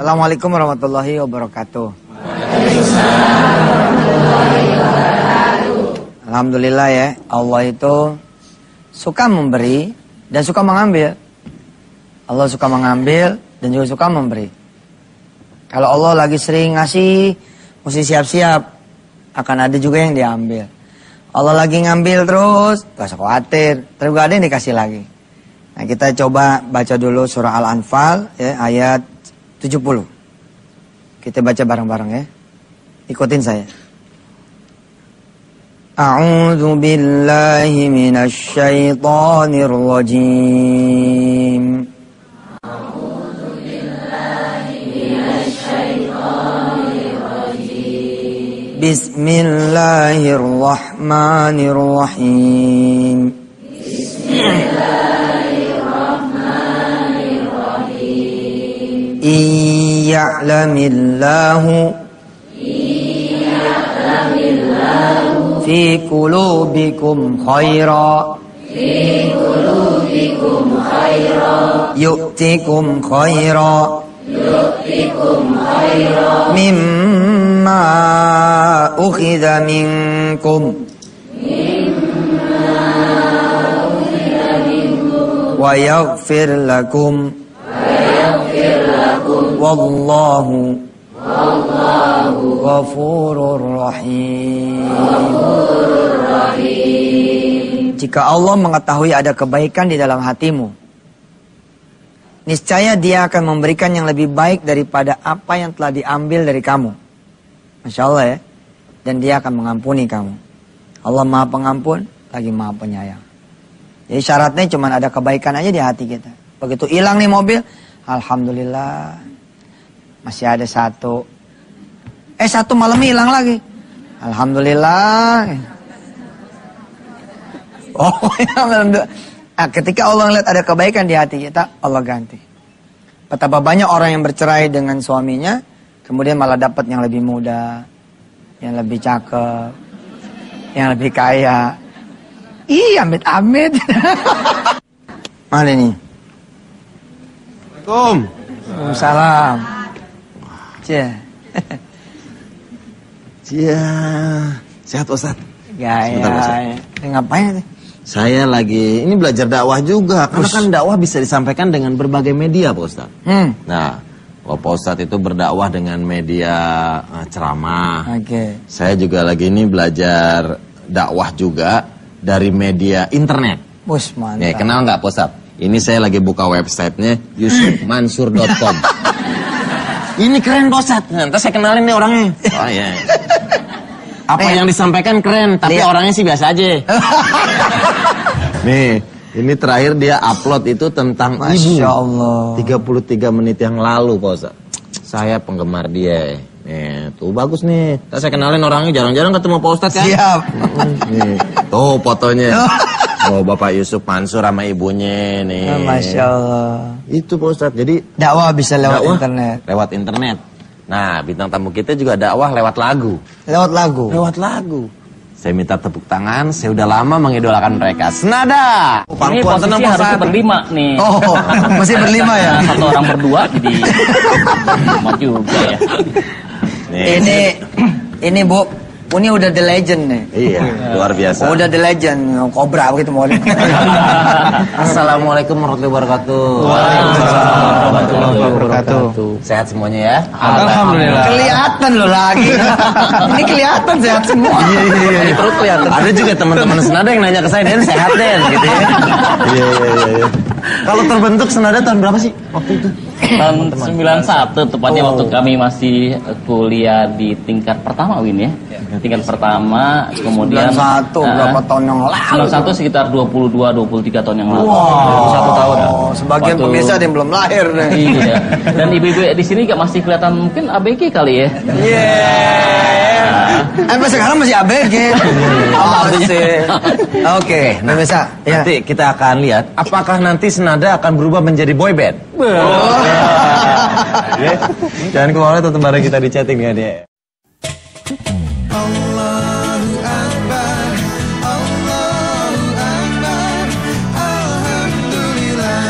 Assalamualaikum warahmatullahi wabarakatuh. Alhamdulillah ya, Allah itu suka memberi dan suka mengambil. Allah suka mengambil dan juga suka memberi. Kalau Allah lagi sering ngasih, mesti siap-siap. Akan ada juga yang diambil. Allah lagi ngambil terus, gak usah khawatir. Terus gak ada yang dikasih lagi. Nah, kita coba baca dulu surah Al-Anfal ya, ayat 70. Kita baca bareng-bareng ya. Ikutin saya. A'udzu billahi minasy syaithanir rajim. A'udzu billahi minasy syaithanir rajim. Bismillahirrahmanirrahim. Bismillahirrahmanirrahim. Iya'lamillahu fi qulubikum khaira yu'tikum khaira mimma ukhidha minkum wa yaghfir lakum wallahu Ghafurur Rahim. Jika Allah mengetahui ada kebaikan di dalam hatimu, niscaya Dia akan memberikan yang lebih baik daripada apa yang telah diambil dari kamu. Masya Allah ya. Dan Dia akan mengampuni kamu. Allah Maha Pengampun, lagi Maha Penyayang. Jadi syaratnya cuma ada kebaikan aja di hati kita. Begitu hilang nih mobil, Alhamdulillah masih ada satu. Satu malam hilang lagi. Alhamdulillah. Oh, alhamdulillah. Nah, ketika Allah melihat ada kebaikan di hati kita, Allah ganti. Betapa banyak orang yang bercerai dengan suaminya, kemudian malah dapat yang lebih muda, yang lebih cakep, yang lebih kaya. Ih, amit-amit. Mana ini? Assalamualaikum. Waalaikumsalam. Cie. Iya, sehat Ustaz. Gaya. Ngapain nih? Saya lagi ini belajar dakwah juga. Karena kan dakwah bisa disampaikan dengan berbagai media Pak Ustaz. Nah, Pak Ustaz itu berdakwah dengan media ceramah. Oke. Saya juga lagi ini belajar dakwah juga dari media internet. Bus mantap. Nih, kenal nggak Pak Ustaz? Ini saya lagi buka websitenya yusufmansur.com. Ini keren Pak Ustaz. Nanti saya kenalin nih orangnya. Oh iya. Apa yang disampaikan keren, tapi orangnya sih biasa aja. Nih, ini terakhir dia upload itu tentang Masya Allah. 33 menit yang lalu Pak Ustaz. Saya penggemar dia. Nih, tuh bagus nih. Saya kenalin orangnya, jarang-jarang ketemu Pak Ustaz kan. Siap. Nih, tuh fotonya. Oh, Bapak Yusuf Mansur sama ibunya nih. Masya Allah. Itu Pak Ustaz. Jadi dakwah bisa lewat internet. Lewat internet. Nah, bintang tamu kita juga dakwah lewat lagu. Lewat lagu. Lewat lagu. Saya minta tepuk tangan. Saya udah lama mengidolakan mereka. Senada. Ini posisi harusnya berlima nih. Oh, masih berlima ya? Satu orang berdua jadi amat juga ya. Ini Bu, ini udah the legend nih. Iya, luar biasa. Udah the legend, Kobra begitu mau. Assalamualaikum warahmatullahi wabarakatuh. Waalaikumsalam warahmatullahi wabarakatuh. Sehat semuanya ya? Alhamdulillah. Kelihatan loh lagi. Ini kelihatan sehat semua. Iya. Ini perut kelihatan. Ada juga teman-teman Senada yang nanya ke saya, "Den sehat Den?" gitu ya. Iya. Kalau terbentuk Senada tahun berapa sih waktu itu? Tahun 91 tepatnya waktu kami masih kuliah di tingkat pertama Win ya. Tingkat pertama, kemudian 91 berapa tahun yang lalu? 91 sekitar 22-23 tahun yang lalu. Wow. 1 tahun. Sebagian pemirsa ada yang belum lahir nih. Iya. Dan ibu-ibu di sini juga masih kelihatan mungkin ABG kali ya. Iya. Sampai sekarang masih ABG. Oke, pemirsa. Nanti kita akan lihat apakah nanti Senada akan berubah menjadi boy band. Jangan keluar, tetap bareng kita di chatting ya dia. Allahu Akbar, Allahu Akbar, Alhamdulillah.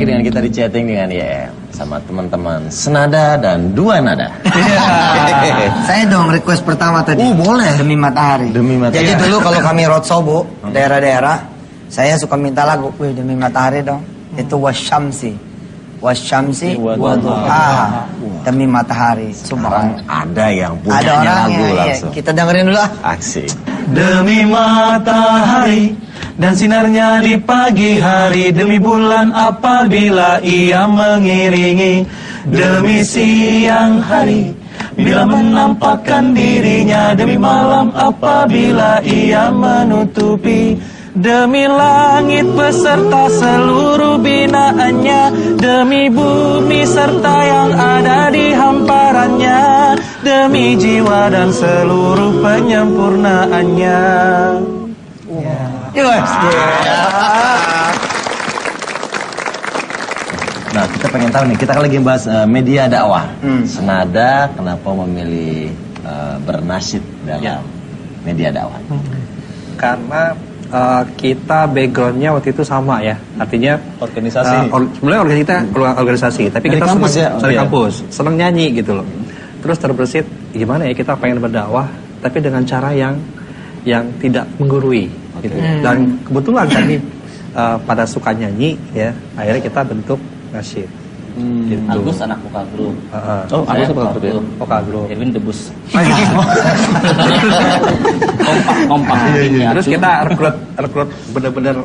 lagi dengan kita di chatting dengan YM sama teman-teman senada dan dua nada. Saya dong request pertama tadi. Boleh. Demi Matahari. Demi Matahari. Jadi dulu kalau kami roadshow Bu, daerah-daerah, saya suka minta lagu, wih Demi Matahari dong. Itu wasyamsi. Wasyamsi waduhaha. Demi Matahari. Sekarang ada yang punya Ada orang lagu yang langsung. kita dengerin dulu ah. Asik. Demi matahari dan sinarnya di pagi hari, demi bulan apabila ia mengiringi, demi siang hari bila menampakkan dirinya, demi malam apabila ia menutupi, demi langit beserta seluruh binaannya, demi bumi serta yang ada di hamparannya, demi jiwa dan seluruh penyempurnaannya. Nah, kita pengen tahu nih, kita kan lagi bahas media dakwah. Senada kenapa memilih bernasyid dalam media dakwah? Karena kita backgroundnya waktu itu sama ya, artinya Organisasi. sebenarnya organisasi, tapi Dari kita kampus senang ya? dari Oh, iya. kampus, senang nyanyi gitu loh. Terus terbersit gimana ya kita pengen berdakwah, tapi dengan cara yang tidak menggurui gitu. Dan kebetulan kami pada suka nyanyi ya, akhirnya kita bentuk nasyid. Gitu. Agus anak vokal grup. Oh, Saya Agus vokal grup ya? Vokal grup. Erwin debus. Kompak. Terus kita rekrut bener-bener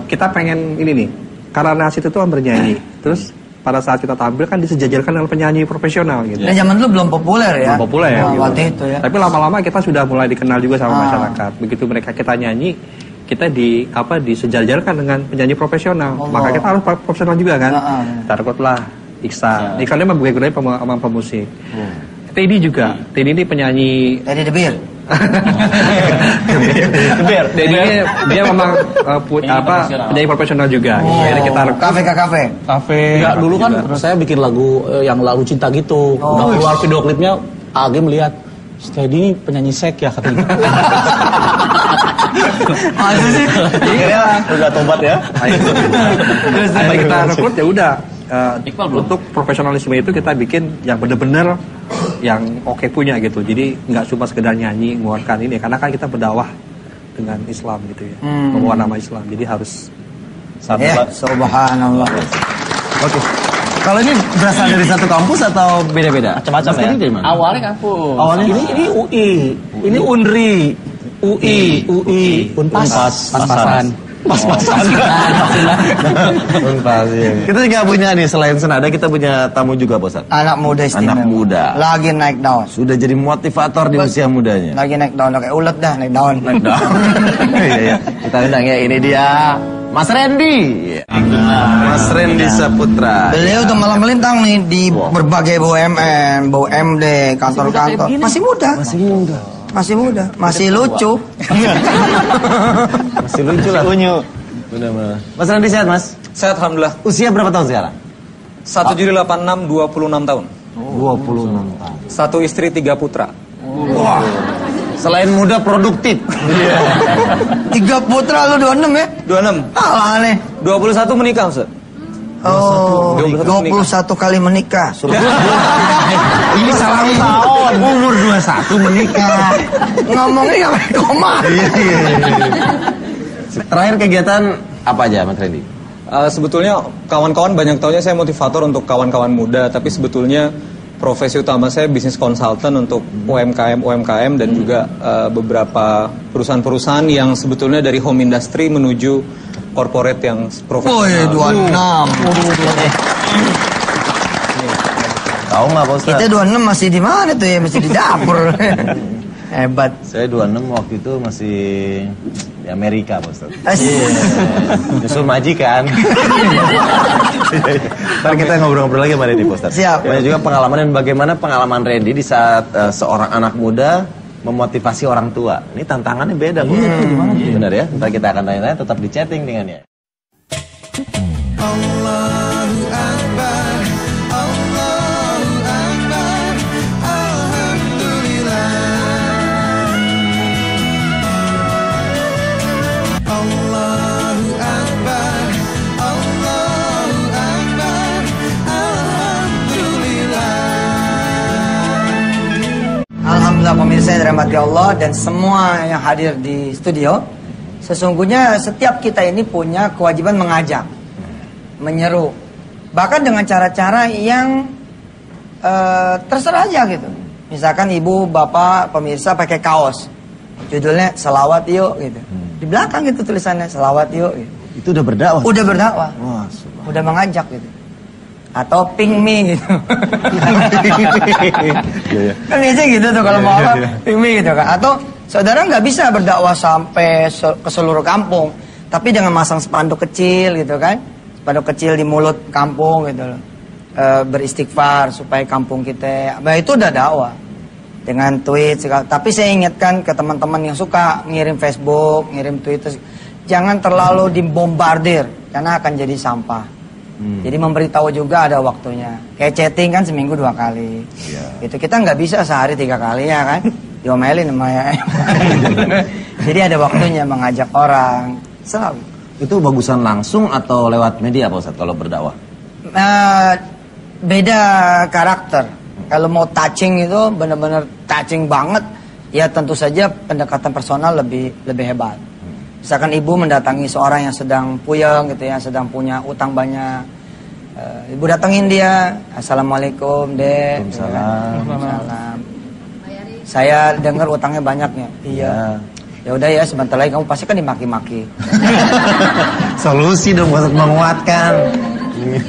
kita pengen ini nih, karena nasyid itu kan bernyanyi. Terus pada saat kita tampil kan disejajarkan dengan penyanyi profesional gitu. Dan zaman dulu belum populer ya. Belum populer ya. Nah, gitu. waktu itu ya. Tapi lama-lama kita sudah mulai dikenal juga sama masyarakat. Begitu mereka kita nyanyi, kita disejajarkan dengan penyanyi profesional. Maka kita harus profesional juga kan. Kita rekrutlah Iksan. Iksan ini membuat sama pemusik. Teddy juga. Teddy ini penyanyi. Teddy The Bear. Teddy ini dia memang penyanyi profesional juga. Jadi kita Kafe ke kafe. Kafe. Enggak, dulu kan saya bikin lagu yang lagu cinta gitu. Udah keluar video klipnya, Age melihat Steady ini penyanyi sek ya katanya. Masa sih? Udah tobat ya. Terus sampai kita rekrut ya udah. Iqbal belum? Untuk profesionalisme itu kita bikin yang bener-bener yang oke punya gitu. Jadi nggak cuma sekedar nyanyi mengeluarkan ini, karena kan kita berdakwah dengan Islam gitu ya, membawa nama Islam. Jadi harus Ya, subhanallah. Oke. Kalau ini berasal dari satu kampus atau beda-beda? Macam-macam Mas ya. Teddy dari mana? Awalnya kampus. Awalnya Ini UI, ini Unri, UI, Unpas, pas-pasan. Pas-pasan. Unpas, iya. Kita juga punya nih, selain senada kita punya tamu juga, Pak Ustadz. Anak muda istimewa. Anak muda. Lagi naik daun. Sudah jadi motivator di usia mudanya. Lagi naik daun, kayak ulet dah naik daun. Iya, iya. Kita undang ya, ini dia Mas Randy. Mas Randy Saputra. Beliau tuh malah melintang nih di berbagai BUMN, BUMD, kantor-kantor. Masih muda. Masih muda. Masih lucu. Masih lucu lah. Unyu. Benar-benar. Mas Randy sehat, Mas? Sehat alhamdulillah. Usia berapa tahun sekarang? 1 Juli 86, 26 tahun. 26 tahun. 1 istri 3 putra. Selain muda, produktif. 3 putra lu 26 ya? 26. Alah aneh. 21 menikah, Ustaz. Oh, 21 kali menikah. Ini salah tahun. Umur 21 menikah. Ngomongnya nggak pakai koma. Iya. Terakhir kegiatan apa aja, Mas Randy? Sebetulnya kawan-kawan banyak taunya saya motivator untuk kawan-kawan muda, tapi sebetulnya profesi utama saya bisnis konsultan untuk UMKM dan juga beberapa perusahaan-perusahaan yang sebetulnya dari home industry menuju corporate yang profesional. Woi, 26. Tahu nggak, Pak Ustadz? Kita 26 masih di mana tuh ya? Masih di dapur. Hebat. Saya 26 waktu itu masih di Amerika, Pak Ustadz. Nyusul majikan. Ntar kita ngobrol-ngobrol lagi sama Randy, Pak Ustadz. Siap. Banyak juga pengalaman dan bagaimana pengalaman Randy di saat seorang anak muda memotivasi orang tua. Ini tantangannya beda, Pak. Benar ya? Ntar kita akan tanya-tanya, tetap di chatting dengannya. Allahu Akbar, Allahu Akbar, Alhamdulillah. Allahu Akbar, Allahu Akbar, pemirsa yang dirahmati Allah dan semua yang hadir di studio, sesungguhnya setiap kita ini punya kewajiban mengajak, menyeru, bahkan dengan cara-cara yang terserah aja gitu. Misalkan ibu, bapak, pemirsa pakai kaos, judulnya selawat yuk gitu. Di belakang gitu tulisannya selawat yuk. Gitu. Itu udah berdakwah. Udah berdakwah. Wah, udah mengajak gitu. Atau ping me gitu. Kan biasanya gitu tuh kalau mau apa, ping me gitu kan. Atau saudara nggak bisa berdakwah sampai ke seluruh kampung, tapi dengan masang spanduk kecil gitu kan, spanduk kecil di mulut kampung gitu loh. Beristighfar supaya kampung kita, nah itu udah dakwah. Dengan tweet segala. Tapi saya ingatkan ke teman-teman yang suka ngirim Facebook, ngirim Twitter, jangan terlalu dibombardir karena akan jadi sampah. Jadi memberitahu juga ada waktunya. Kayak chatting kan seminggu 2 kali. Itu kita nggak bisa sehari 3 kali ya kan? Diomelin sama ya. Jadi ada waktunya mengajak orang. Selalu. Itu bagusan langsung atau lewat media Pak Ustadz kalau berdakwah? Beda karakter. Kalau mau touching itu benar-benar touching banget, ya tentu saja pendekatan personal lebih hebat. Misalkan ibu mendatangi seorang yang sedang puyeng gitu ya, sedang punya utang banyak. Ibu datangin dia, assalamualaikum dek. Waalaikumsalam. Saya dengar utangnya banyaknya. Iya. Ya udah ya, sebentar lagi kamu pasti kan dimaki-maki. Solusi dong buat menguatkan.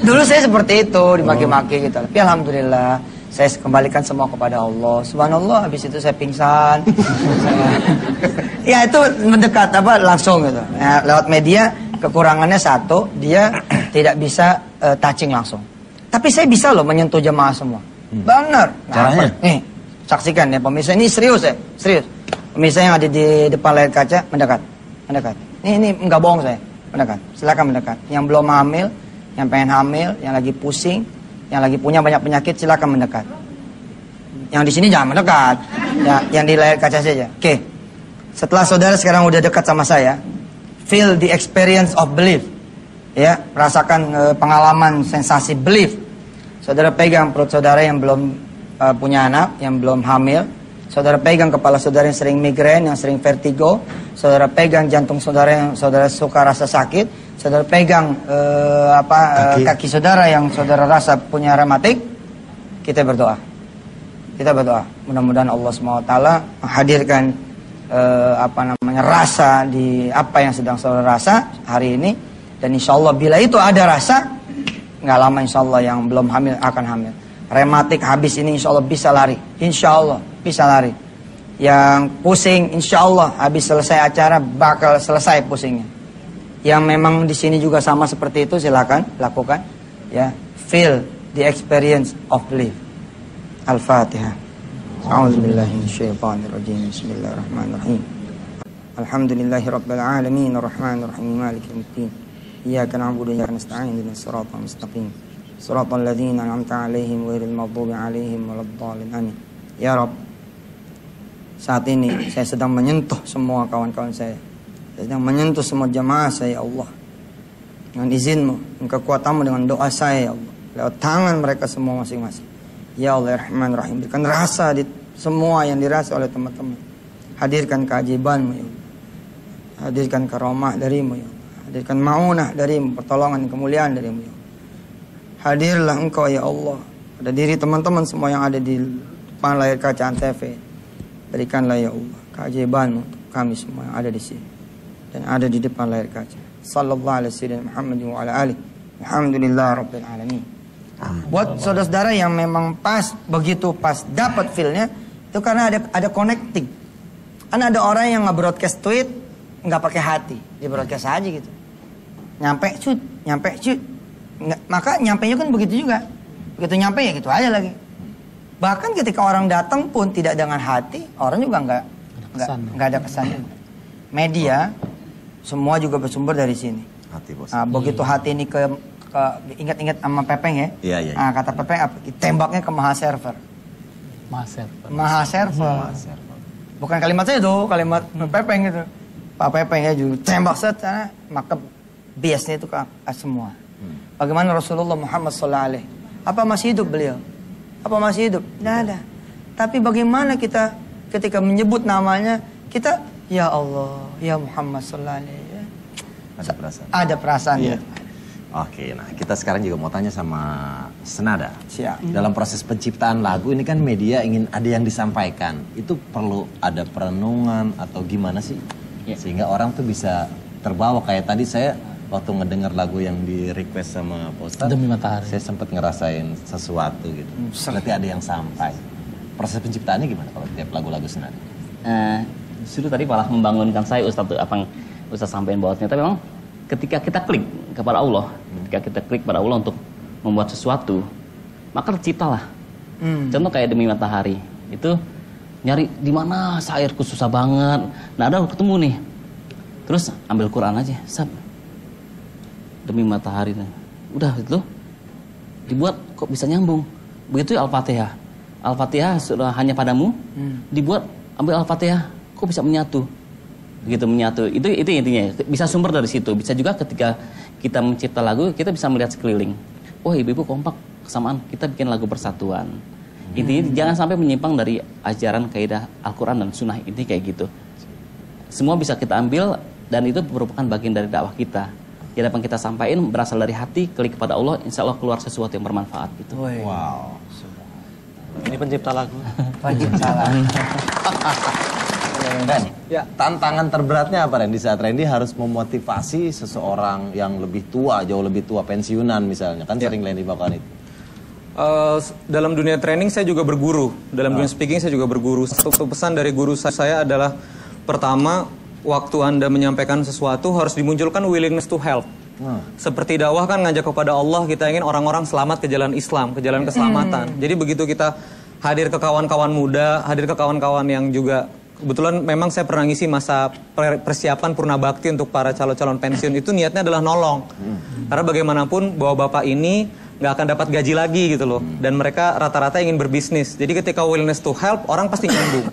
Dulu saya seperti itu, dimaki-maki gitu. Tapi alhamdulillah saya kembalikan semua kepada Allah. Subhanallah, habis itu saya pingsan. Ya itu mendekat langsung gitu. Ya, lewat media kekurangannya satu, dia tidak bisa touching langsung. Tapi saya bisa loh menyentuh jemaah semua. Benar. Caranya? Nih, saksikan ya pemirsa, ini serius ya, serius. Pemirsa yang ada di depan layar kaca mendekat. Ini enggak bohong saya, mendekat. Silakan mendekat. Yang belum hamil, yang pengen hamil, yang lagi pusing, yang lagi punya banyak penyakit, silakan mendekat. Yang di sini jangan mendekat, ya, yang di layar kaca saja. Oke. Setelah saudara sekarang udah dekat sama saya, feel the experience of belief, ya, rasakan pengalaman sensasi belief. Saudara pegang perut saudara yang belum punya anak, yang belum hamil. Saudara pegang kepala saudara yang sering migrain, yang sering vertigo. Saudara pegang jantung saudara yang saudara suka rasa sakit. Saudara pegang kaki saudara yang saudara rasa punya rematik. Kita berdoa. Mudah-mudahan Allah SWT menghadirkan rasa di apa yang sedang saudara rasa hari ini. Dan insya Allah bila itu ada rasa, nggak lama insya Allah yang belum hamil akan hamil. Rematik habis ini insya Allah bisa lari. Insya Allah bisa lari. Yang pusing insya Allah habis selesai acara bakal selesai pusingnya. Yang memang di sini juga sama seperti itu, silakan lakukan. Ya, feel the experience of belief. Al-Fatihah. A'udzubillahi minasyaitonirrajim. Bismillahirrahmanirrahim. Alhamdulillahirabbil alamin, arrahmanirrahim, maliki yaumiddin. Iyyaka na'budu wa iyyaka nasta'in, ihdinas siratal mustaqim. Siratal ladzina an'amta 'alaihim ghairil maghdubi 'alaihim waladdallin. Amin. Ya Rabb, saat ini saya sedang menyentuh semua kawan-kawan saya. Saya sedang menyentuh semua jamaah saya, ya Allah. Dengan izinmu, dengan kekuatanmu, dengan doa saya, ya Allah. Lewat tangan mereka semua masing-masing. Ya Allah, Rahman Rahim. Berikan rasa di semua yang dirasa oleh teman-teman. Hadirkan keajaibanmu, ya Allah. Hadirkan karomah darimu, ya Allah. Hadirkan ma'unah darimu, pertolongan, kemuliaan darimu, ya Allah. Hadirlah engkau, ya Allah. Pada diri teman-teman semua yang ada di depan layar kaca Antv. Berikanlah, ya Allah, keajaibanmu untuk kami semua yang ada di sini. Dan ada di depan layar kaca. Sallallahu alaihi wasallam Muhammad wa ala alihi. Alhamdulillah rabbil alamin. Buat saudara-saudara yang memang pas begitu pas dapat feel-nya itu karena ada connecting. Karena ada orang yang nge-broadcast tweet nggak pakai hati, di broadcast aja gitu. Nyampe cut. Maka nyampenya kan begitu juga. Begitu nyampe ya gitu aja lagi. Bahkan ketika orang datang pun tidak dengan hati, orang juga nggak ada kesan. Media semua juga bersumber dari sini. Hati, bos. Nah, begitu hati ini ke ingat-ingat sama Pepeng ya. Iya. Nah, kata Pepeng apa? Tembaknya ke Maha Server. Maha Server. Bukan kalimat saya tuh, kalimat Pepeng gitu. Pak Pepeng ya juga tembak secara maka biasnya itu ke semua. Bagaimana Rasulullah Muhammad SAW? Apa masih hidup beliau? Apa masih hidup? Tidak ada. Tapi bagaimana kita ketika menyebut namanya kita ya Allah, ya Muhammad sallallahu alaihi wasallam. Ada perasaan. Ada perasaan. Iya. Oke, nah kita sekarang juga mau tanya sama Senada. Siap. Dalam proses penciptaan lagu ini kan media ingin ada yang disampaikan. Itu perlu ada perenungan atau gimana sih? Ya. Sehingga orang tuh bisa terbawa. Kayak tadi saya waktu ngedenger lagu yang di request sama Pak Ustadz, Demi Matahari. saya sempat ngerasain sesuatu gitu. Berarti ada yang sampai. Proses penciptaannya gimana kalau tiap lagu-lagu Senada? Justru tadi malah membangunkan saya Ustadz tuh, apa yang Ustadz sampaikan bahwa ternyata memang ketika kita klik kepada Allah, ketika kita klik pada Allah untuk membuat sesuatu, maka terciptalah. Contoh kayak Demi Matahari, itu nyari di mana syairku susah banget. Nah ada ketemu nih, terus ambil Quran aja, sab. Demi Matahari, udah itu dibuat kok bisa nyambung. Begitu ya Al-Fatihah. Al-Fatihah sudah hanya padamu, dibuat ambil Al-Fatihah, kok bisa menyatu. Begitu menyatu, itu intinya. Bisa sumber dari situ. Bisa juga ketika kita mencipta lagu, kita bisa melihat sekeliling. Oh ibu-ibu kompak, kesamaan, kita bikin lagu persatuan. Intinya jangan sampai menyimpang dari ajaran kaidah Al-Quran dan Sunnah, ini kayak gitu. Semua bisa kita ambil dan itu merupakan bagian dari dakwah kita. Yang dapat kita sampaikan berasal dari hati, klik kepada Allah, insya Allah keluar sesuatu yang bermanfaat gitu. Wow. Ini pencipta lagu. Pencipta lagu. Dan tantangan terberatnya apa Ren? Di saat Randy harus memotivasi seseorang yang lebih tua, jauh lebih tua, pensiunan misalnya, kan sering Randy bahkan itu. Dalam dunia training saya juga berguru. Dalam dunia speaking saya juga berguru. Satu pesan dari guru saya adalah, pertama, waktu Anda menyampaikan sesuatu harus dimunculkan willingness to help. Seperti dakwah kan ngajak kepada Allah, kita ingin orang-orang selamat ke jalan Islam, ke jalan keselamatan. Jadi begitu kita hadir ke kawan-kawan muda, hadir ke kawan-kawan yang juga, kebetulan memang saya pernah ngisi masa persiapan purna bakti untuk para calon-calon pensiun, itu niatnya adalah nolong. Karena bagaimanapun bahwa bapak ini nggak akan dapat gaji lagi gitu loh. Dan mereka rata-rata ingin berbisnis. Jadi ketika willingness to help, orang pasti nyambung.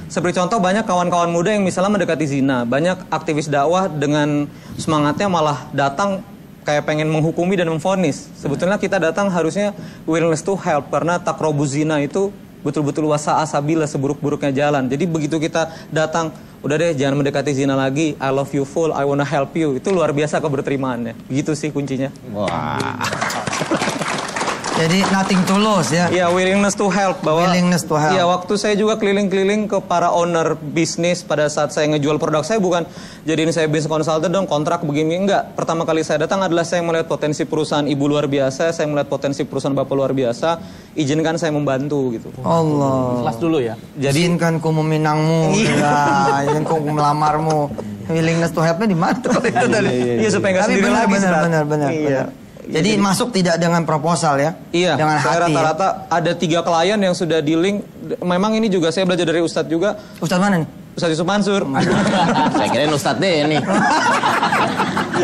Seperti contoh banyak kawan-kawan muda yang misalnya mendekati zina. Banyak aktivis dakwah dengan semangatnya malah datang kayak pengen menghukumi dan memvonis. Sebetulnya kita datang harusnya willingness to help. Karena takrobuz zina itu betul-betul wasa asabila, seburuk-buruknya jalan. Jadi begitu kita datang, udah deh jangan mendekati zina lagi, I love you full, I wanna help you. Itu luar biasa keberterimaannya. Begitu sih kuncinya. Wah. Jadi nothing to lose ya. Iya, willingness to help. Bahwa, willingness to help. Iya, waktu saya juga keliling-keliling ke para owner bisnis pada saat saya ngejual produk saya, bukan jadiin saya bisnis consultant dong, kontrak begini, enggak. Pertama kali saya datang adalah saya melihat potensi perusahaan ibu luar biasa, saya melihat potensi perusahaan bapak luar biasa, izinkan saya membantu gitu. Allah. Kelas dulu ya. Jadi izinkan ku meminangmu, ya, izinkan ku melamarmu. Willingness to help-nya di mana tuh? iya supaya nggak Tapi sendiri lagi. benar. Iya. Jadi masuk tidak dengan proposal ya? Iya, dengan saya hati. rata-rata ada 3 klien yang sudah di-link. Memang ini juga saya belajar dari Ustadz juga. Ustadz mana nih? Ustadz Yusuf Mansur. Saya kirain Ustadz deh ini.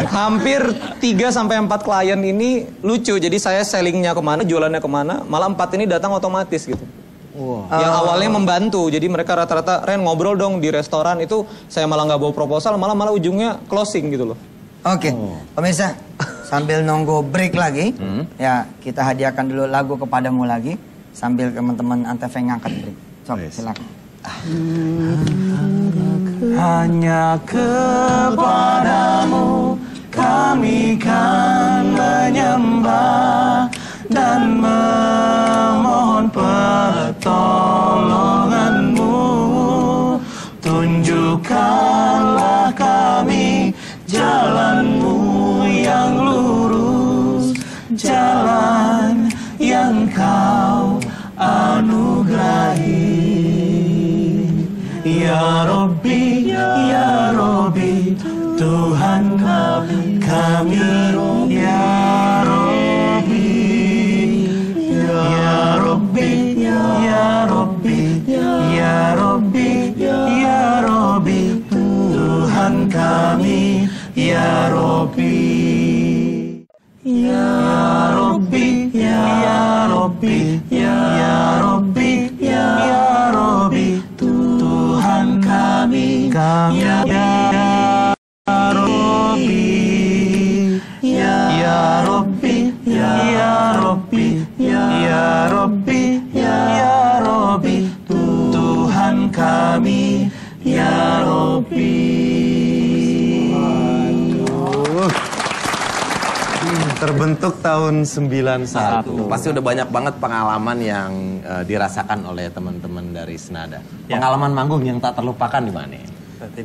Hampir 3-4 klien ini lucu. Jadi saya sellingnya kemana, jualannya kemana, malah 4 ini datang otomatis gitu. Yang awalnya membantu, jadi mereka rata-rata, Ren ngobrol dong di restoran, itu saya malah nggak bawa proposal, malah ujungnya closing gitu loh. Oke, pemirsa, sambil nunggu break lagi, ya kita hadiahkan dulu lagu kepadamu lagi, sambil teman-teman Antv ngangkat break. Sok, silakan. Hanya kepadamu kami kan menyembah dan memohon pertolonganmu. Tunjukkanlah kami jalanmu yang lurus, jalan yang kau anugerahi. Ya Rabbi, Ya Rabbi, Tuhan kami, Ya Rabbi, Ya Rabbi, Ya Rabbi, Ya Rabbi, Ya Rabbi, Tuhan kami, Ya Rabbi, Ya Rabbi, Ya Rabbi, Ya Rabbi, Ya Rabbi, Tuhan kami, Ya Rabbi, Ya Rabbi, Ya Rabbi, Ya Rabbi, Ya Rabbi, Tuhan kami. ya Rabbi. Terbentuk tahun 91. Pasti udah banyak banget pengalaman yang dirasakan oleh teman-teman dari Senada. Pengalaman manggung yang tak terlupakan di mana?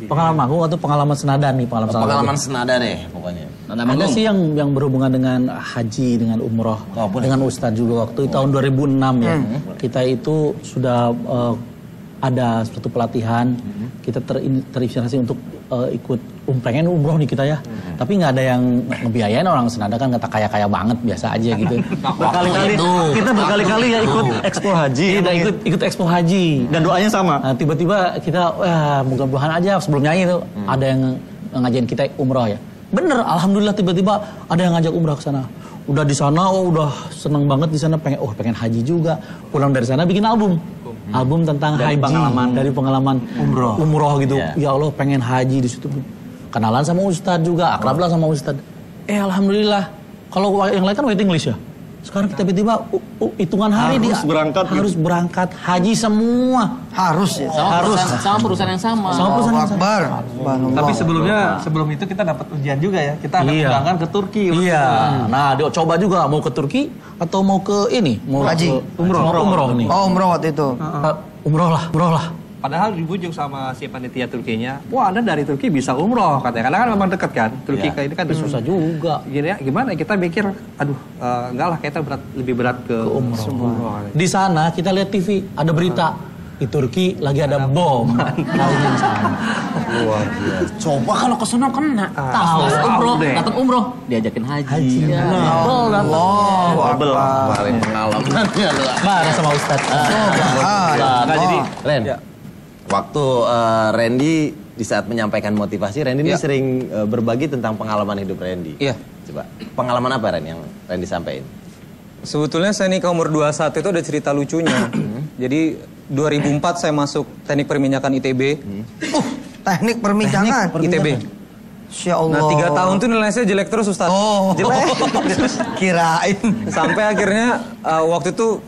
Pengalaman manggung atau pengalaman senada nih? Pengalaman Senada deh pokoknya. Ada sih yang berhubungan dengan haji, dengan umroh, dengan Ustadz juga waktu tahun 2006 ya. Kita itu sudah ada suatu pelatihan, kita terinspirasi untuk ikut pengen umroh nih kita ya. Tapi nggak ada yang ngebiayain, orang Senada kan nggak kaya-kaya banget, biasa aja gitu. Kita berkali-kali ya ikut ekspo haji. Kita ikut ekspo haji Dan doanya sama. Nah, tiba-tiba kita mudah-mudahan aja sebelum nyanyi tuh ada yang ngajakin kita umroh ya. Bener, alhamdulillah tiba-tiba ada yang ngajak umroh ke sana. Udah di sana, udah seneng banget di sana, pengen haji juga. Pulang dari sana bikin album tentang haji, dari pengalaman umroh gitu. Ya Allah, pengen haji di situ. Kenalan sama Ustadz juga, akrab lah sama Ustadz. Alhamdulillah. Kalau yang lain kan waiting list ya. Sekarang tiba-tiba hitungan hari harus berangkat haji semua. Harus ya. Sama perusahaan yang sama. Akbar. Tapi sebelum itu kita dapat ujian juga ya. Kita akan berangkat ke Turki. Iya. Nah, coba juga mau ke Turki atau mau ke ini, mau haji. Umroh nih. Oh, umroh waktu itu. Umroh lah. Padahal dibujuk sama si panitia Turkinya, wah Anda dari Turki bisa umroh katanya, karena kan memang dekat kan, Turki ini kan susah juga. Gimana kita mikir, enggak lah, kita lebih berat ke umroh. Di sana kita lihat TV, ada berita di Turki lagi ada bom. Luar biasa. Coba kalau ke sana kena. Datang umroh, diajakin haji. Paling pengalamannya Marah sama Ustadz. Jadi Ren, waktu Randy di saat menyampaikan motivasi, Randy ini sering berbagi tentang pengalaman hidup Randy. Iya. Coba, pengalaman apa Ren yang Randy sampaikan? Sebetulnya saya nikah umur 21 itu ada cerita lucunya. Jadi 2004 saya masuk teknik perminyakan ITB. Teknik perminyakan ITB. Insya Allah. Nah 3 tahun tuh nilai saya jelek terus Ustaz. Jelek. Kirain. Sampai akhirnya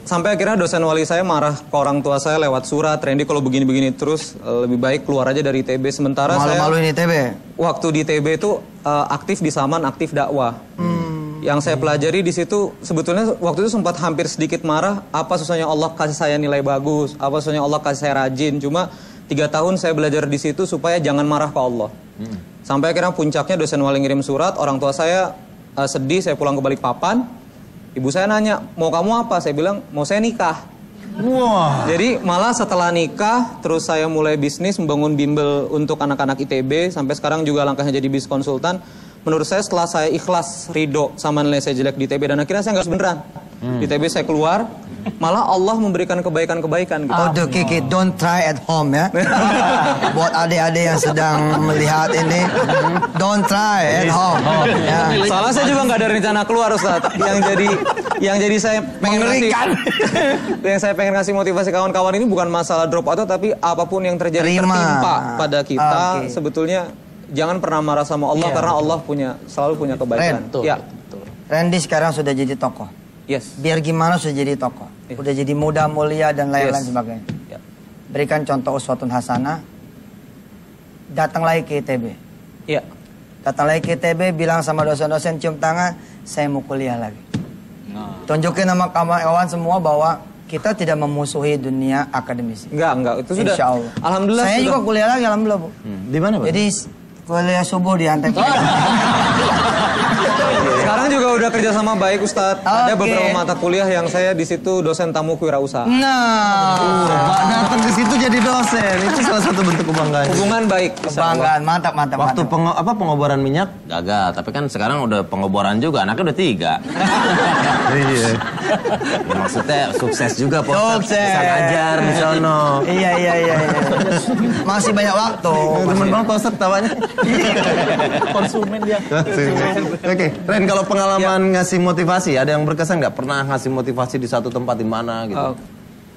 sampai akhirnya dosen wali saya marah ke orang tua saya lewat surat, Randy kalau begini-begini terus lebih baik keluar aja dari ITB. Sementara malu-maluin ITB. Waktu di ITB itu aktif di Saman, aktif dakwah. Yang saya pelajari di situ sebetulnya waktu itu sempat hampir sedikit marah, apa susahnya Allah kasih saya nilai bagus, apa susahnya Allah kasih saya rajin. Cuma 3 tahun saya belajar di situ supaya jangan marah ke Allah. Sampai akhirnya puncaknya dosen wali ngirim surat, orang tua saya sedih, saya pulang ke Balikpapan. Ibu saya nanya, mau kamu apa? Saya bilang, mau saya nikah. Wah. Jadi malah setelah nikah, terus saya mulai bisnis, membangun bimbel untuk anak-anak ITB. Sampai sekarang juga langkahnya jadi bisnis konsultan. Menurut saya setelah saya ikhlas, ridho sama nilai saya jelek di ITB, dan akhirnya saya nggak beneran. Di ITB saya keluar, malah Allah memberikan kebaikan-kebaikan gitu. Oh, Kiki, don't try at home ya. Buat adik-adik yang sedang melihat ini, don't try at home. Ya. Soalnya saya juga nggak ada rencana keluar Ustaz. Yang jadi saya pengen yang saya pengen ngasih motivasi kawan-kawan ini bukan masalah drop out, tapi apapun yang terjadi tertimpa pada kita, sebetulnya jangan pernah marah sama Allah karena Allah selalu punya kebaikan. Randy sekarang sudah jadi tokoh. Yes. Biar gimana sudah jadi tokoh. Udah jadi muda, mulia dan lain-lain sebagainya. Berikan contoh uswatun hasanah. Datang lagi ke ITB. Iya. Datang lagi ke ITB, bilang sama dosen-dosen, cium tangan, saya mau kuliah lagi. Tunjukin sama kawan-kawan semua bahwa kita tidak memusuhi dunia akademisi. Enggak, itu sudah. Insya Allah. Alhamdulillah. Saya juga kuliah lagi, alhamdulillah, Bu. Di mana, Bu? Jadi kuliah subuh di Antep. Sekarang juga udah kerja sama baik Ustadz. Ada beberapa mata kuliah yang saya di situ dosen tamu kewirausahaan. Datang ke situ jadi dosen. Itu salah satu bentuk kebanggaan. Hubungan baik. Kebanggaan, mantap. Waktu pengoboran minyak gagal, tapi kan sekarang udah pengoboran juga, anaknya udah 3. Iya. Maksudnya sukses juga Pak Ustadz. Bisa ngajar di sono. Iya. Masih banyak waktu. Temen banget Pak Ustadz tawanya. Konsumen dia. Oke, Ren, kalau pengalaman ngasih motivasi, ada yang berkesan nggak? Pernah ngasih motivasi di satu tempat di mana gitu?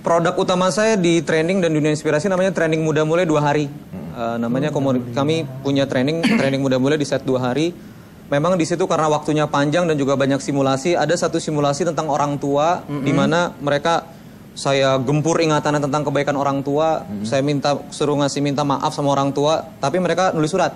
Produk utama saya di training dan dunia inspirasi namanya training muda mulai 2 hari. Namanya kami punya training muda mulai di set 2 hari. Memang di situ karena waktunya panjang dan juga banyak simulasi, ada satu simulasi tentang orang tua di mana mereka saya gempur ingatannya tentang kebaikan orang tua, saya suruh minta maaf sama orang tua, tapi mereka nulis surat.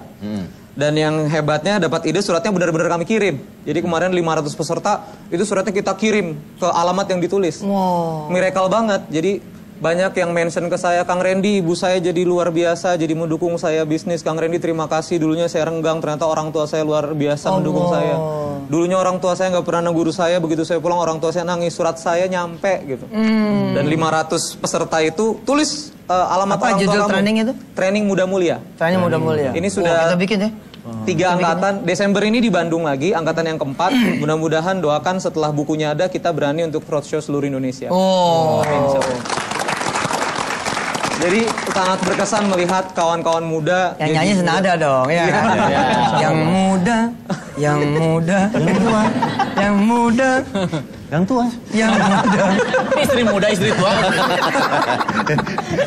Dan yang hebatnya dapat ide suratnya benar-benar kami kirim. Jadi kemarin 500 peserta itu suratnya kita kirim ke alamat yang ditulis. Wow. Miracle banget. Jadi banyak yang mention ke saya, Kang Randy, ibu saya jadi luar biasa, jadi mendukung saya bisnis. Kang Randy terima kasih, dulunya saya renggang, ternyata orang tua saya luar biasa mendukung saya. Dulunya orang tua saya nggak pernah negur saya, begitu saya pulang orang tua saya nangis, surat saya nyampe gitu. Dan 500 peserta itu tulis alamat Apa orang tua judul kamu. training itu? Training Muda Mulia. Training Muda Mulia. Ini sudah kita bikin ya. 3 angkatan, Desember ini di Bandung lagi, angkatan yang keempat. Mudah-mudahan doakan setelah bukunya ada, kita berani untuk roadshow seluruh Indonesia. Jadi sangat berkesan melihat kawan-kawan muda. Yang nyanyi senada dong, ya. Yang muda, yang muda, yang tua, yang muda, Yang tua. yang muda. Istri muda, istri tua.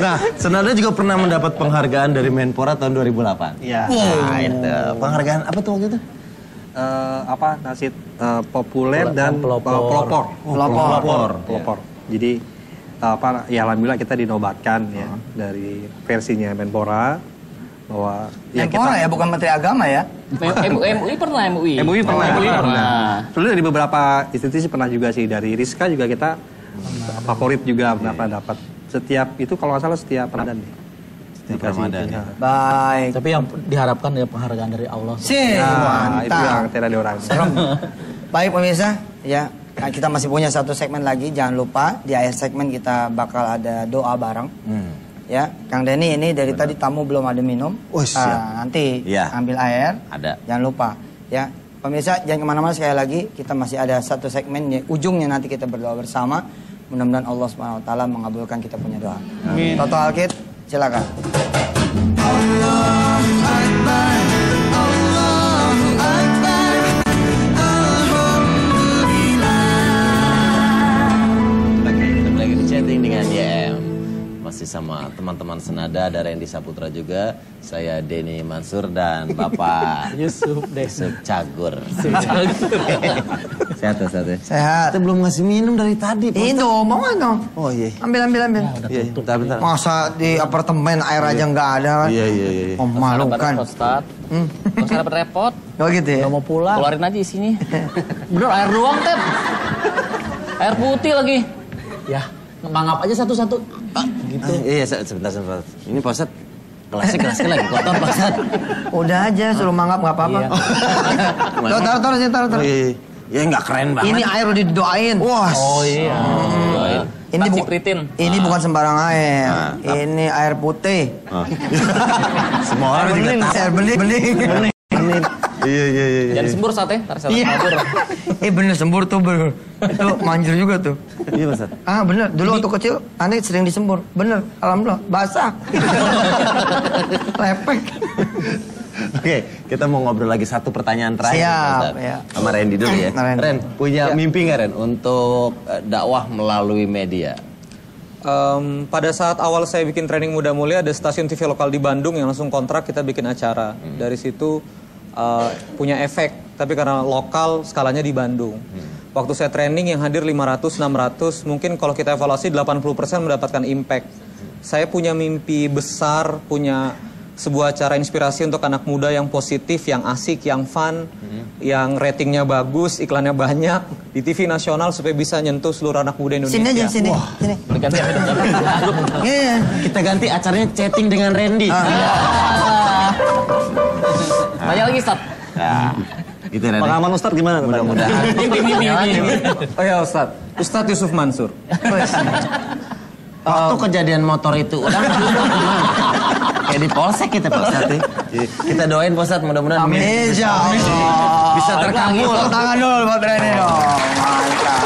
Nah, Senada juga pernah mendapat penghargaan dari Menpora tahun 2008. Iya. Nah, itu. Penghargaan apa tuh waktu itu? Nasid populer dan pelopor. Pelopor. Jadi ya alhamdulillah kita dinobatkan ya dari versinya Menpora bahwa Menpora ya, bukan Menteri Agama ya. MUI pernah, MUI. MUI pernah. pernah. Dari beberapa institusi pernah juga sih, dari Rizka juga kita favorit juga pernah dapat. Setiap itu kalau nggak salah setiap Ramadan nih. Setiap Ramadan ya. Baik. Tapi yang diharapkan ya penghargaan dari Allah. Sih, Nah, itu yang mantap. tidak ada orang. Baik pemirsa, ya. Nah, kita masih punya satu segmen lagi, jangan lupa di akhir segmen kita bakal ada doa bareng. Ya, Kang Denny ini dari tadi tamu belum ada minum. Oh, siap. Nanti Iya. ambil air. Ada. Jangan lupa, ya. Pemirsa jangan kemana-mana, sekali lagi kita masih ada satu segmen, ujungnya nanti kita berdoa bersama. Mudah-mudahan Allah SWT mengabulkan kita punya doa. Amin. Toto Alkit, silakan. Kita lagi di chatting dengan YM. Masih sama teman-teman Senada, ada Randy Saputra juga. Saya Denny Mansur dan Bapak Yusuf Cagur. Sehat ya, sehat ya? Sehat. Kita belum ngasih minum dari tadi. Pak. Itu mau nggak? Oh iya. Ambil. Iya, bentar. Masa di apartemen air aja nggak ada kan? Iya. Memalukan. Ustaz. Gak usah repot-repot. Oh gitu ya? Nggak mau pulang. Keluarin aja isinya. Bener, air doang, Ted. Air putih lagi. Ya, mangap aja satu-satu. Gitu. Iya, sebentar. Ini Pak Ustadz, gelasnya lagi kotor Pak Ustadz. Udah aja, suruh mangap nggak apa-apa. Taruh. Oh, iya. Ya nggak keren banget. Ini air udah didoain. Wah. Oh iya. Ini ini bukan sembarang air. Ini air putih. Semua orang juga tahu. Air bening. Iya. Jangan sembur sate, tarik sate Iya. kabur. Bener sembur tuh bener. Itu manjur juga tuh. Iya Pak Ustadz. Bener. Dulu waktu kecil aneh sering disembur. Bener. Alhamdulillah basah. Lepek. Oke, kita mau ngobrol lagi satu pertanyaan terakhir. Siap, Pak Ustadz. ya. Sama Randy dulu ya. Randy. Ren, punya mimpi nggak Ren untuk dakwah melalui media? Pada saat awal saya bikin training Muda Mulia, ada stasiun TV lokal di Bandung yang langsung kontrak kita bikin acara. Dari situ punya efek, tapi karena lokal skalanya di Bandung. Waktu saya training yang hadir 500-600, mungkin kalau kita evaluasi 80% mendapatkan impact. Saya punya mimpi besar, punya sebuah acara inspirasi untuk anak muda yang positif, yang asik, yang fun, yang ratingnya bagus, iklannya banyak di TV nasional supaya bisa nyentuh seluruh anak muda Indonesia. Sini aja, sini. Berganti ya, Iya. Kita ganti acaranya chatting dengan Randy. Tanya lagi, Ustaz. Nah, gitu Randy. Pengalaman Ustadz gimana? Mudah-mudahan. Oh ya Ustadz, Ustadz Yusuf Mansur. Waktu kejadian motor itu udah kayak di polsek kita Pak Ustadz. Kita doain Pak Ustadz, mudah-mudahan Insya Allah. bisa terkabul. Tepuk tangan dulu buat Rene dong. Mantap.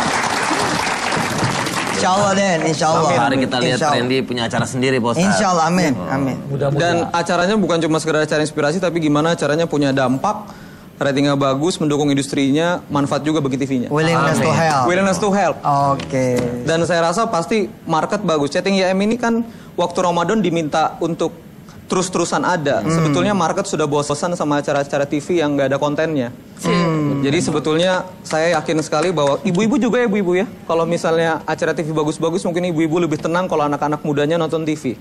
Insya Allah Den, Insya Allah. Suatu hari kita lihat Insya Allah. Randy punya acara sendiri Pak Ustadz. Insya Allah, amin, amin. Dan acaranya bukan cuma sekedar acara inspirasi, tapi gimana caranya punya dampak, ratingnya bagus, mendukung industrinya, manfaat juga bagi TV-nya. Willingness to help. Willingness to help. Oke. Dan saya rasa pasti market bagus. Chatting YM ini kan waktu Ramadan diminta untuk terus-terusan ada. Sebetulnya market sudah bosan sama acara-acara TV yang nggak ada kontennya. Jadi sebetulnya saya yakin sekali bahwa ibu-ibu juga ya ibu-ibu ya. Kalau misalnya acara TV bagus-bagus mungkin ibu-ibu lebih tenang kalau anak-anak mudanya nonton TV.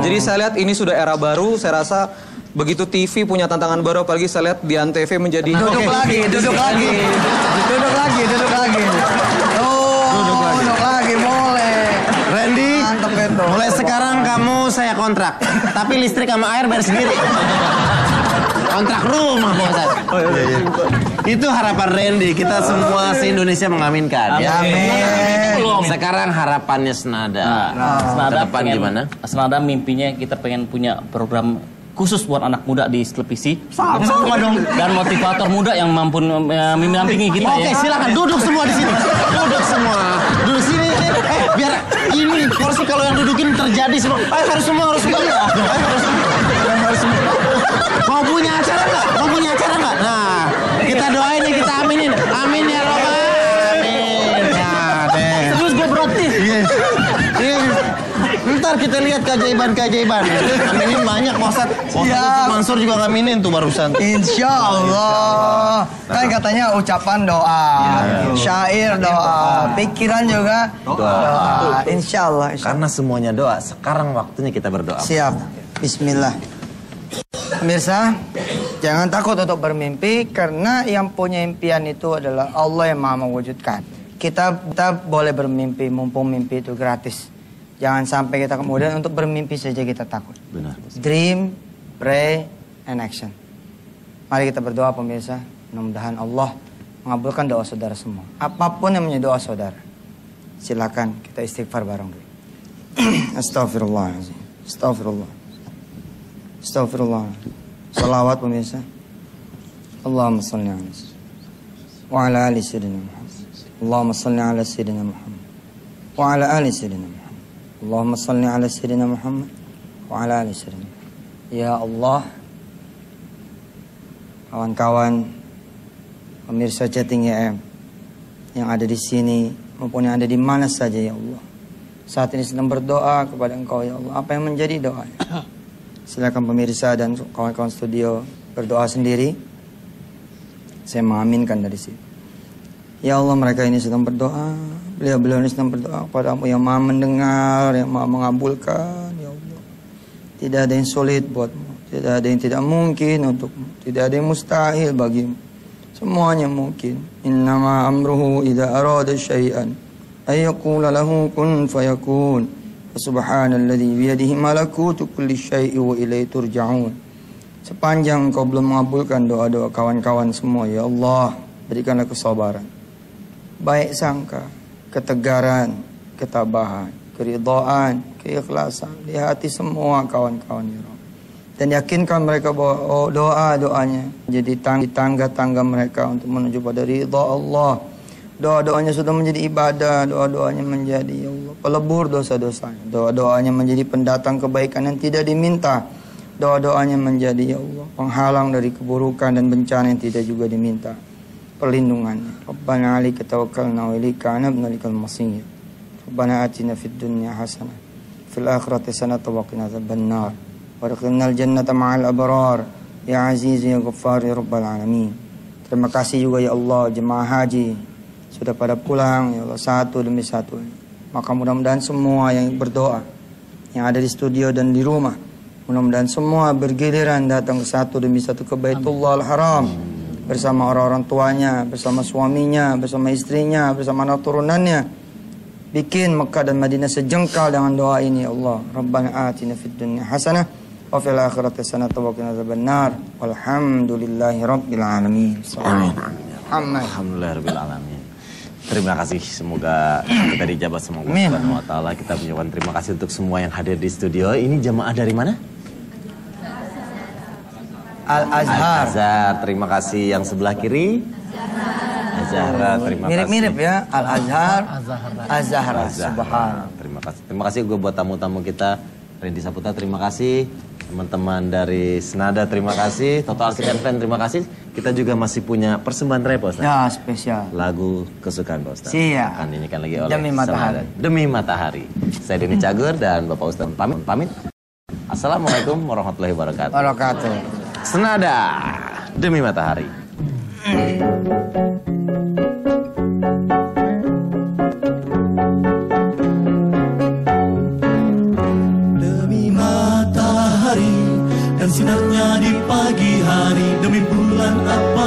Jadi saya lihat ini sudah era baru. Saya rasa begitu TV punya tantangan baru, apalagi saya lihat di Antv menjadi Duduk lagi. Duduk lagi, boleh. Randy, Mantep itu. mulai sekarang kamu saya kontrak. Tapi listrik sama air bayar sendiri. Kontrak rumah, Pak Ustadz. Itu harapan Randy. Kita semua se-Indonesia mengaminkan. Ya. Amin. Sekarang harapannya Senada. Senada Ke depan gimana? Senada mimpinya kita pengen punya program khusus buat anak muda di televisi. Sama dong. Dan motivator muda yang mampu mendampingi kita. Oke, silakan duduk semua di sini. Duduk semua. Duduk sini. Biar ini kursi kalau yang dudukin terjadi semua. Harus semua. Mau punya acara nggak? Nah, kita doain nih, kita aminin. Amin ya Robbal. Amin. Ya deh. Terus gue berarti. Ntar kita lihat keajaiban. Aminin banyak, Ustaz. Mansur juga ngaminin tuh barusan. Insya Allah. Kan katanya ucapan doa, syair doa, pikiran juga doa. Insya Allah. Karena semuanya doa. Sekarang waktunya kita berdoa. Siap. Bismillah. Pemirsa, jangan takut untuk bermimpi karena yang punya impian itu adalah Allah yang Maha mewujudkan. Kita boleh bermimpi mumpung mimpi itu gratis. Jangan sampai kita kemudian untuk bermimpi saja kita takut. Benar. Dream, pray, and action. Mari kita berdoa pemirsa. Mudah-mudahan Allah mengabulkan doa saudara semua. Apapun yang menjadi doa saudara. Silakan kita istighfar bareng dulu. Astagfirullahaladzim. Astagfirullah. Salawat pemirsa. Allahumma salli ala wa ala ali sayyidina Muhammad. Allahumma salli ala sayyidina Muhammad wa ala ali sayyidina Muhammad. Allahumma salli ala sayyidina Muhammad wa ala ali sayyidina Muhammad. Ya Allah, kawan-kawan pemirsa Chatting YM yang ada di sini maupun yang ada di mana saja ya Allah, saat ini sedang berdoa kepada Engkau ya Allah. Apa yang menjadi doanya? Silakan pemirsa dan kawan-kawan studio berdoa sendiri. Saya mengaminkan dari sini. Ya Allah, mereka ini sedang berdoa. Beliau-beliau ini sedang berdoa kepada-Mu yang Maha mendengar, yang Maha mengabulkan. Ya Allah, tidak ada yang sulit buat-Mu, tidak ada yang tidak mungkin untuk-Mu, tidak ada yang mustahil bagi-Mu. Semuanya mungkin. Innama amruhu idza arada syai'an ayyaqula lahu kun fayakun. Subhanalladzi biyadihi malakutu kulli syai'in wa ilaihi turja'un. Sepanjang Engkau belum mengabulkan doa-doa kawan-kawan semua ya Allah, berikanlah kesabaran, baik sangka, ketegaran, ketabahan, keridhaan, keikhlasan di hati semua kawan-kawan ya Rabb. Dan yakinkan mereka bahwa doa-doanya jadi tangga-tangga mereka untuk menuju pada ridha Allah. Doa-doanya sudah menjadi ibadah, doa-doanya menjadi ya Allah pelebur dosa-dosanya. Doa-doanya menjadi pendatang kebaikan yang tidak diminta. Doa-doanya menjadi ya Allah penghalang dari keburukan dan bencana yang tidak juga diminta perlindungannya. Rabbana 'alaika tawakkalna wa ilaika anabna likal masir. Rabbana atina fid dunya hasanah fil akhirati hasanatan wa qina adzabannar. Warhamnal jannata ma'al abrar ya aziz ya ghaffar ya rabbal alamin. Terima kasih juga ya Allah jemaah haji sudah pada pulang ya Allah satu demi satu. Maka mudah-mudahan semua yang berdoa yang ada di studio dan di rumah, mudah-mudahan semua bergiliran datang satu demi satu ke Baitullahal Haram bersama orang-orang tuanya, bersama suaminya, bersama istrinya, bersama anak turunannya. Bikin Mekah dan Madinah sejengkal dengan doa ini ya Allah. Rabbana atina fid dunya hasanah wa fil akhirati hasanatan wa qina adzabannar. Walhamdulillahi rabbil alamin. Amin. Alhamdulillahirabbil alamin. Terima kasih, semoga kita dijabah semoga Subhanahu wa taala. Kita mengucapkan terima kasih untuk semua yang hadir di studio. Ini jamaah dari mana? Al-Azhar. Terima kasih yang sebelah kiri. Azhar. Terima kasih. Mirip-mirip ya, Al-Azhar. Azhar. Subhan. Terima kasih gue buat tamu-tamu kita. Randy Saputra, terima kasih. Teman-teman dari Senada, terima kasih. Total Sekian Fan, terima kasih. Kita juga masih punya persembahan rap, Ustaz. Ya, spesial. Lagu kesukaan Pak Ustaz. Siap. Akan dinyanyikan lagi oleh Demi Matahari. Demi Matahari. Saya Denny Cagur dan Bapak Ustaz pamit. Assalamualaikum warahmatullahi wabarakatuh. Wabarakatuh. Senada demi matahari. Demi matahari dan sinarnya di pagi hari, demi bulan apa